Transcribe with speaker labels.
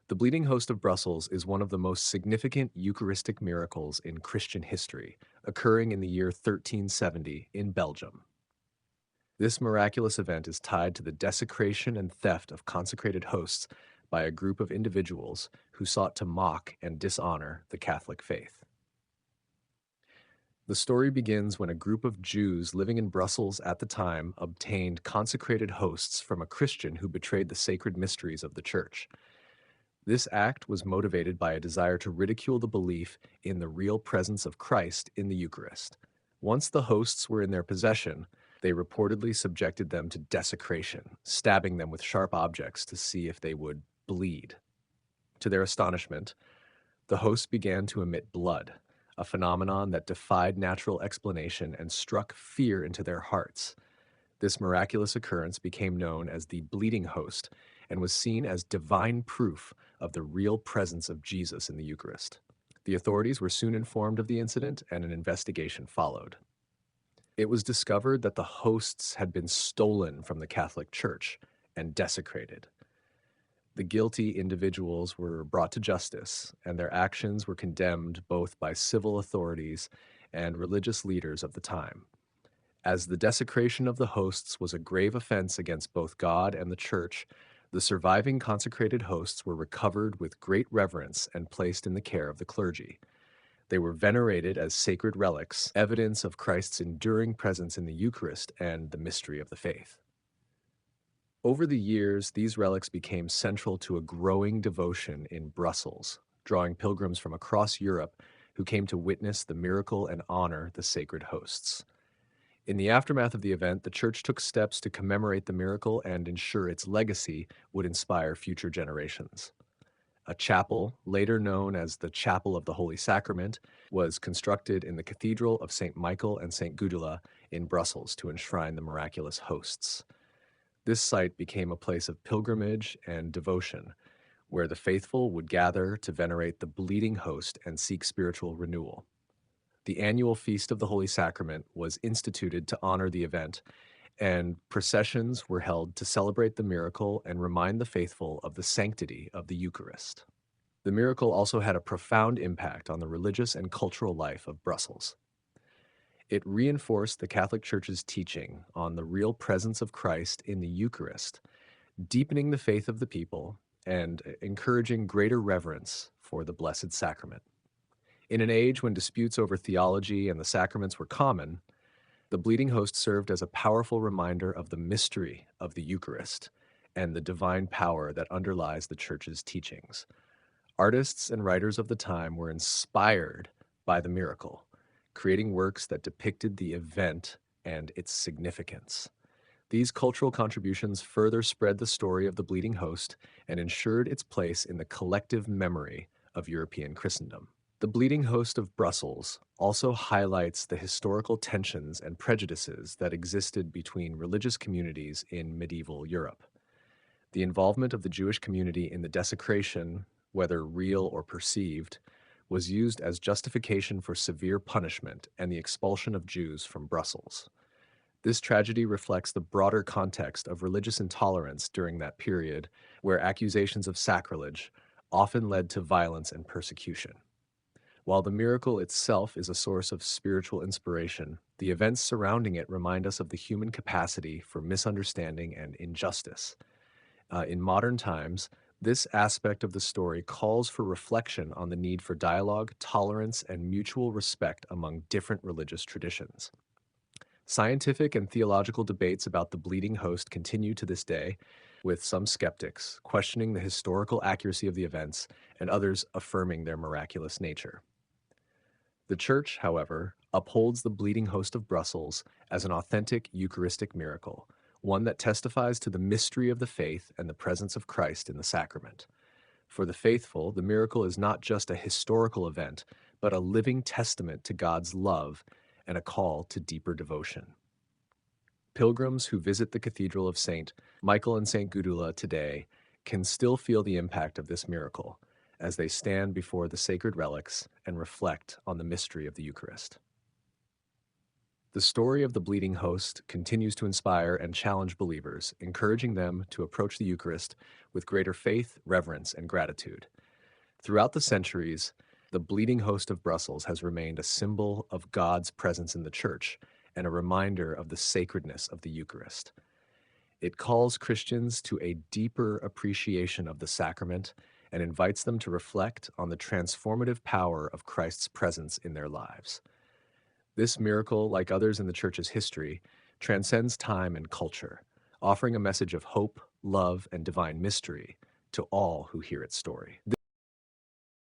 Speaker 1: The Bleeding Host of Brussels is one of the most significant Eucharistic miracles in Christian history, occurring in the year 1370 in Belgium. This miraculous event is tied to the desecration and theft of consecrated hosts by a group of individuals who sought to mock and dishonor the Catholic faith. The story begins when a group of Jews living in Brussels at the time obtained consecrated hosts from a Christian who betrayed the sacred mysteries of the Church. This act was motivated by a desire to ridicule the belief in the real presence of Christ in the Eucharist. Once the hosts were in their possession, they reportedly subjected them to desecration, stabbing them with sharp objects to see if they would bleed. To their astonishment, the hosts began to emit blood, a phenomenon that defied natural explanation and struck fear into their hearts. This miraculous occurrence became known as the bleeding host and was seen as divine proof of the real presence of Jesus in the Eucharist. The authorities were soon informed of the incident and an investigation followed. It was discovered that the hosts had been stolen from the Catholic Church and desecrated. The guilty individuals were brought to justice, and their actions were condemned both by civil authorities and religious leaders of the time. As the desecration of the hosts was a grave offense against both God and the Church, the surviving consecrated hosts were recovered with great reverence and placed in the care of the clergy. They were venerated as sacred relics, evidence of Christ's enduring presence in the Eucharist and the mystery of the faith. Over the years, these relics became central to a growing devotion in Brussels, drawing pilgrims from across Europe who came to witness the miracle and honor the sacred hosts. In the aftermath of the event, the Church took steps to commemorate the miracle and ensure its legacy would inspire future generations. A chapel, later known as the Chapel of the Holy Sacrament, was constructed in the Cathedral of St. Michael and St. Gudula in Brussels to enshrine the miraculous hosts. This site became a place of pilgrimage and devotion, where the faithful would gather to venerate the bleeding host and seek spiritual renewal. The annual Feast of the Holy Sacrament was instituted to honor the event, and processions were held to celebrate the miracle and remind the faithful of the sanctity of the Eucharist. The miracle also had a profound impact on the religious and cultural life of Brussels. It reinforced the Catholic Church's teaching on the real presence of Christ in the Eucharist, deepening the faith of the people and encouraging greater reverence for the Blessed Sacrament. In an age when disputes over theology and the sacraments were common, the bleeding host served as a powerful reminder of the mystery of the Eucharist and the divine power that underlies the Church's teachings. Artists and writers of the time were inspired by the miracle, creating works that depicted the event and its significance. These cultural contributions further spread the story of the bleeding host and ensured its place in the collective memory of European Christendom. The Bleeding Host of Brussels also highlights the historical tensions and prejudices that existed between religious communities in medieval Europe. The involvement of the Jewish community in the desecration, whether real or perceived, was used as justification for severe punishment and the expulsion of Jews from Brussels. This tragedy reflects the broader context of religious intolerance during that period, where accusations of sacrilege often led to violence and persecution. While the miracle itself is a source of spiritual inspiration, the events surrounding it remind us of the human capacity for misunderstanding and injustice. In modern times, this aspect of the story calls for reflection on the need for dialogue, tolerance, and mutual respect among different religious traditions. Scientific and theological debates about the bleeding host continue to this day, with some skeptics questioning the historical accuracy of the events and others affirming their miraculous nature. The Church, however, upholds the bleeding host of Brussels as an authentic Eucharistic miracle, one that testifies to the mystery of the faith and the presence of Christ in the sacrament. For the faithful, the miracle is not just a historical event, but a living testament to God's love and a call to deeper devotion. Pilgrims who visit the Cathedral of St. Michael and St. Gudula today can still feel the impact of this miracle as they stand before the sacred relics and reflect on the mystery of the Eucharist. The story of the bleeding host continues to inspire and challenge believers, encouraging them to approach the Eucharist with greater faith, reverence, and gratitude. Throughout the centuries, the bleeding host of Brussels has remained a symbol of God's presence in the Church and a reminder of the sacredness of the Eucharist. It calls Christians to a deeper appreciation of the sacrament and invites them to reflect on the transformative power of Christ's presence in their lives. This miracle, like others in the Church's history, transcends time and culture, offering a message of hope, love, and divine mystery to all who hear its story.